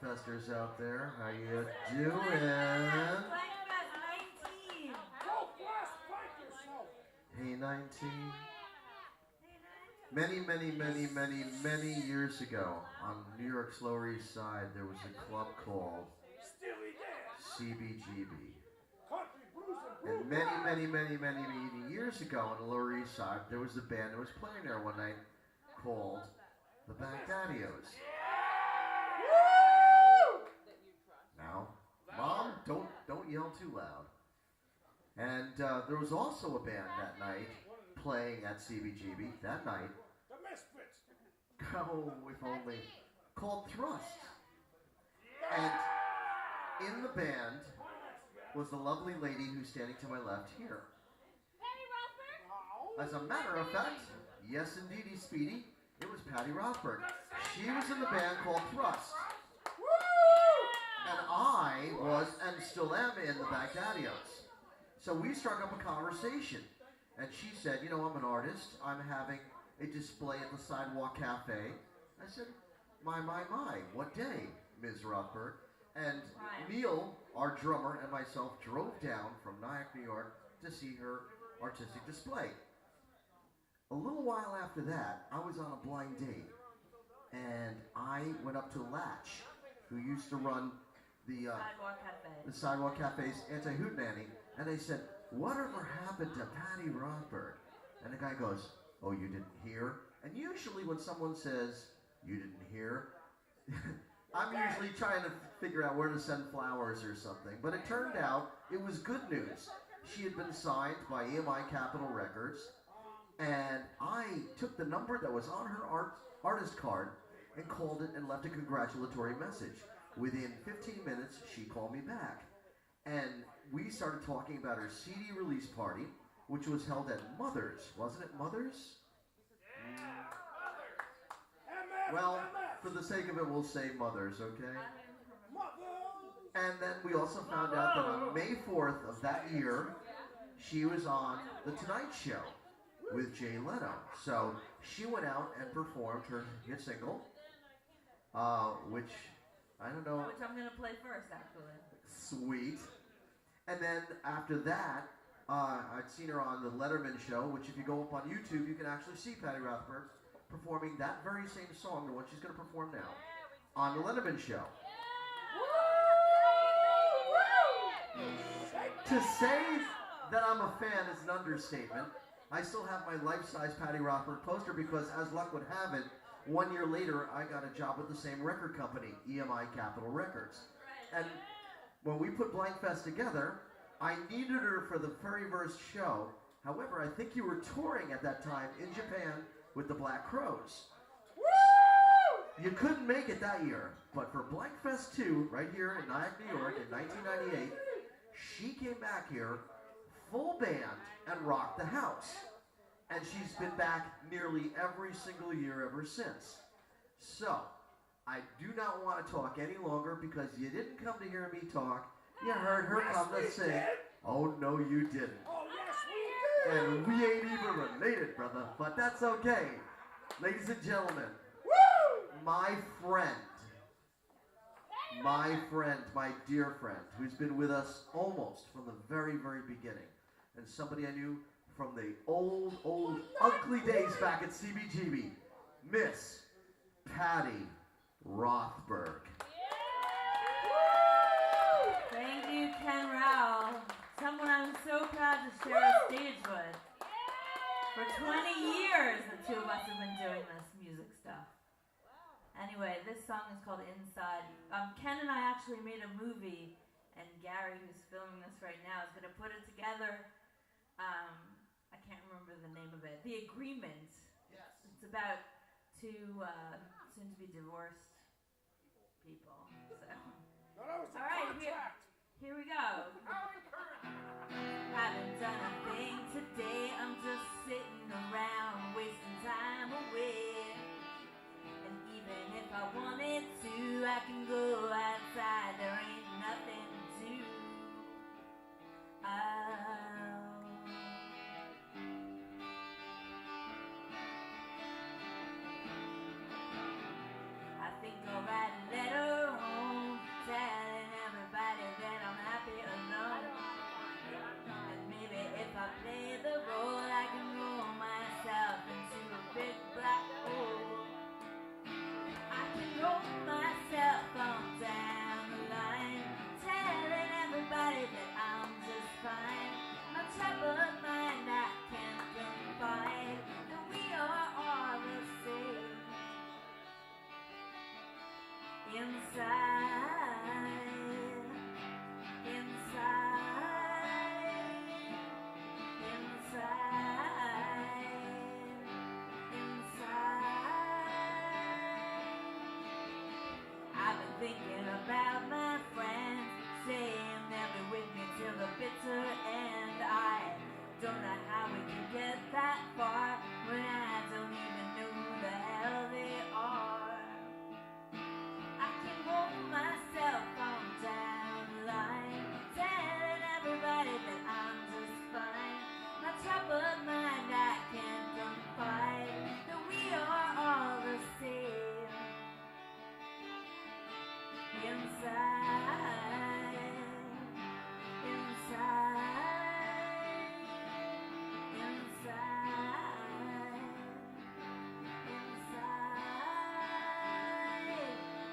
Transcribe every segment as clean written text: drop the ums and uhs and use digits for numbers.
Blankfesters out there. How you doing? Blankfest 19. Hey, 19. Many years ago on New York's Lower East Side, there was a club called CBGB. And many years ago on the Lower East Side, there was a band that was playing there one night called the Baghdadios. Now, Mom, don't yell too loud. And there was also a band that night playing at CBGB that night. The Misfits. Oh, if only. Called Thrust. And in the band was the lovely lady who's standing to my left here. Patti Rothberg? As a matter of fact, yes indeedy, Speedy, it was Patti Rothberg. She was in the band called Thrust. And I was, and still am, in the Baghdadios. So we struck up a conversation. And she said, you know, I'm an artist. I'm having a display at the Sidewalk Cafe. I said, my, what day, Ms. Rothberg? And Neil, our drummer, and myself drove down from Nyack, New York to see her artistic display. A little while after that, I was on a blind date. And I went up to Latch, who used to run the Sidewalk Cafe's anti-hootenanny, and they said, whatever happened to Patti Rothberg? And the guy goes, oh, you didn't hear? And usually when someone says, you didn't hear, I'm usually trying to figure out where to send flowers or something. But it turned out it was good news. She had been signed by EMI Capitol Records, and I took the number that was on her artist card and called it and left a congratulatory message. Within 15 minutes, she called me back. And we started talking about her CD release party, which was held at Mother's. Wasn't it Mother's? Well, for the sake of it, we'll say Mother's, okay? And then we also found out that on May 4th of that year, she was on The Tonight Show with Jay Leno. So she went out and performed her hit single, which, I don't know. Which I'm going to play first, actually. Sweet. And then after that, I'd seen her on the Letterman show, which if you go up on YouTube, you can actually see Patti Rothberg performing that very same song, the one she's going to perform now, on the Letterman show. To say that I'm a fan is an understatement. I still have my life-size Patti Rothberg poster because, as luck would have it, 1 year later, I got a job with the same record company, EMI Capitol Records. And when we put Blankfest together, I needed her for the very first show. However, I think you were touring at that time in Japan with the Black Crowes. You couldn't make it that year, but for Blankfest 2, right here in Nyack, New York in 1998, she came back here, full band, and rocked the house. And she's been back nearly every single year ever since. So, I do not want to talk any longer because you didn't come to hear me talk. You heard her come to sing. Oh, no, you didn't. Oh, yes, we did. And we ain't even related, brother, but that's okay. Ladies and gentlemen, my dear friend, who's been with us almost from the very, very beginning, and somebody I knew from the old, ugly days back at CBGB, Miss Patti Rothberg. Thank you, Ken Rowell. Someone I'm so proud to share a stage with. For 20 years, the two of us have been doing this music stuff. Anyway, this song is called Inside. Ken and I actually made a movie, and Gary, who's filming this right now, is going to put it together. I can't remember the name of it. The Agreement. Yes. It's about two soon-to-be divorced people. So, No, that was the all right, contract. here we go. Haven't done a thing today. I'm just sitting around wasting time away. And even if I wanted to, I can go outside. There ain't nothing to do. I think I've been thinking about my friends, saying they'll be with me till the bitter end. I don't know how we can get that far when I don't even know who the hell they are. I can roll myself on down the line, telling everybody that I'm just fine. My troubled mind I can't confide that we are all the same. Inside,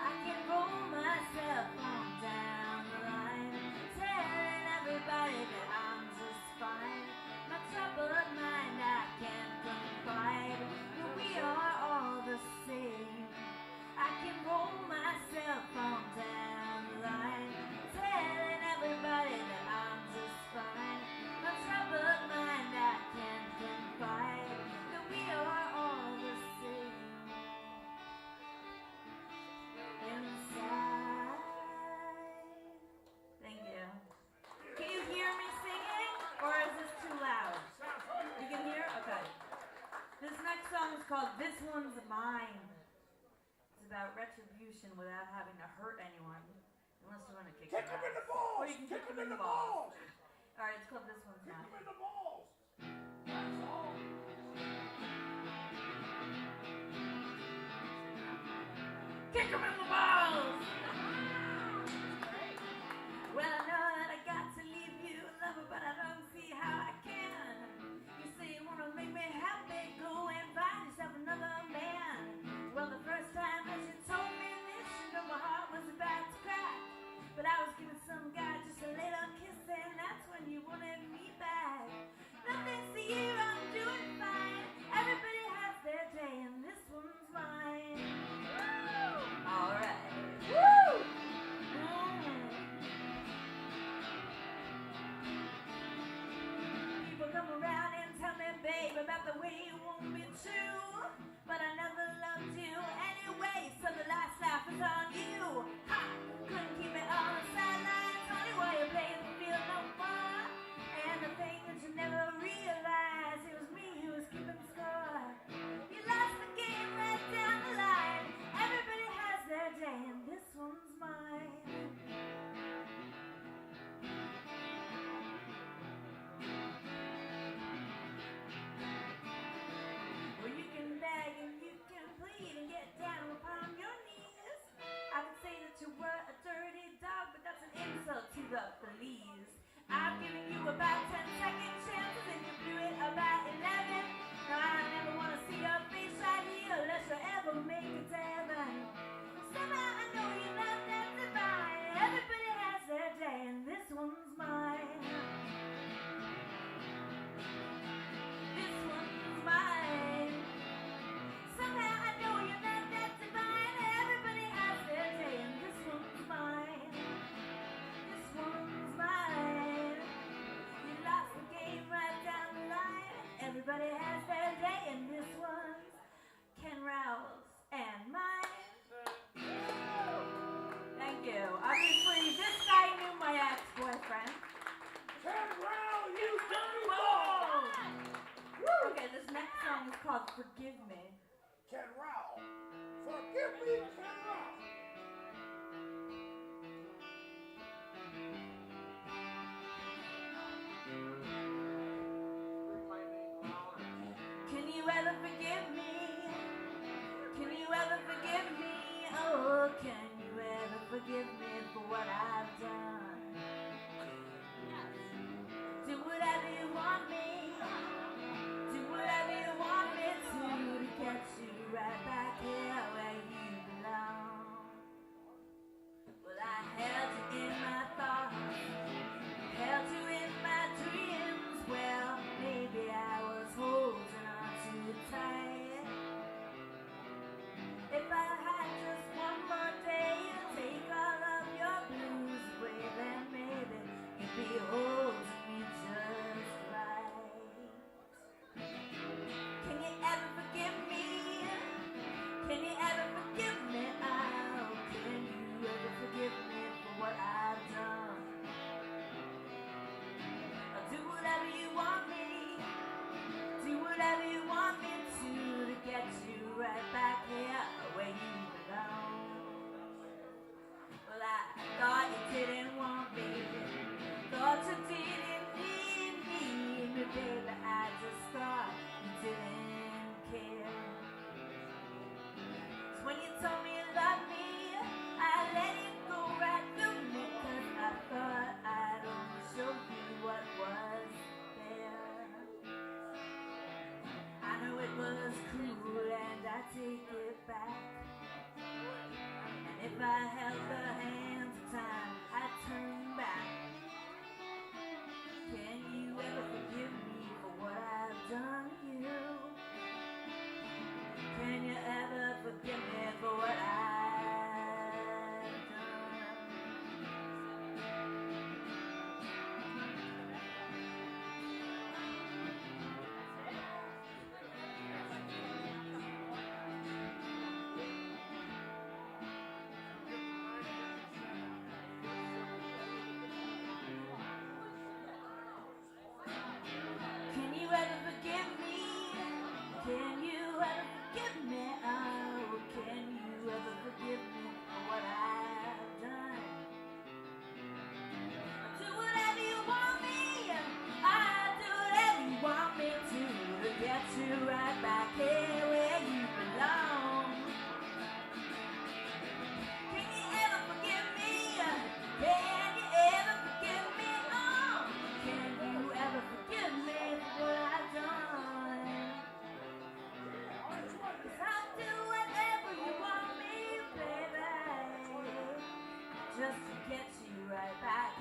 I can roll myself on down the line, telling everybody that I'm just fine. My troubled mind I can't confide that we are all the same. I can roll myself on down the line, telling everybody that I'm just fine. My troubled mind I can't confide that we are all the same. Inside. Thank you. Can you hear me singing, or is this too loud? You can hear? Okay. This next song is called This One's Mine. About retribution without having to hurt anyone, unless you want to kick Kick them him in the out. balls! Or you can kick them in the balls! Alright, it's called This One's Kick Mine. him in the balls! That's all. Kick them in the balls! Well, I know that I got to leave you, lover, but I don't see how I can. You say you want to make me happy, go and find yourself another man. Well, the first time that you told me this, you know my heart was about to crack. But I was giving some guy just a little kiss, and that's when you wanted me back. Nothing to you, I'm doing fine. Everybody has their day, and this one's mine. Alright. Woo! People come around and tell me, babe, about the way you want me to. But I never loved you anyway, so the last laugh is on you. Ha! Couldn't keep it on the sidelines, honey, while you played the field no more. And the thing that you never realized, it was me who was keeping score. You lost the game right down the line. Everybody has their day, and this one's mine. Well, you can beg and you can plead and get down upon your knees. I could say that you were a dirty dog, but that's an insult to the police. I've given you about 10 second chances and you blew it about 11. Now I never want to see your face right here unless you ever make it to heaven. Somehow I know you're not that divine. Everybody has their day and this one's mine. This one's mine. Somehow I know you're not that divine. Everybody has their day and this one's mine. This one's mine. You lost the game right down the line. Everybody has their day and this one's Ken Rowell's and mine. Thank you. Obviously, this guy knew my ex-boyfriend. Ken Rowell, you dirty ball! Okay, this next song is called Forgive Me. Ken Rowell. Forgive me, Ken Rowell. Can you ever forgive me? Can you ever forgive me? Oh, can you ever forgive me for what I've done? Do whatever you want me. Do whatever you want me to get you right back here where you belong. Well, I held you in my thoughts, held you in my dreams. Well, maybe I was holding on too tight. If I had just one more day just to get you right back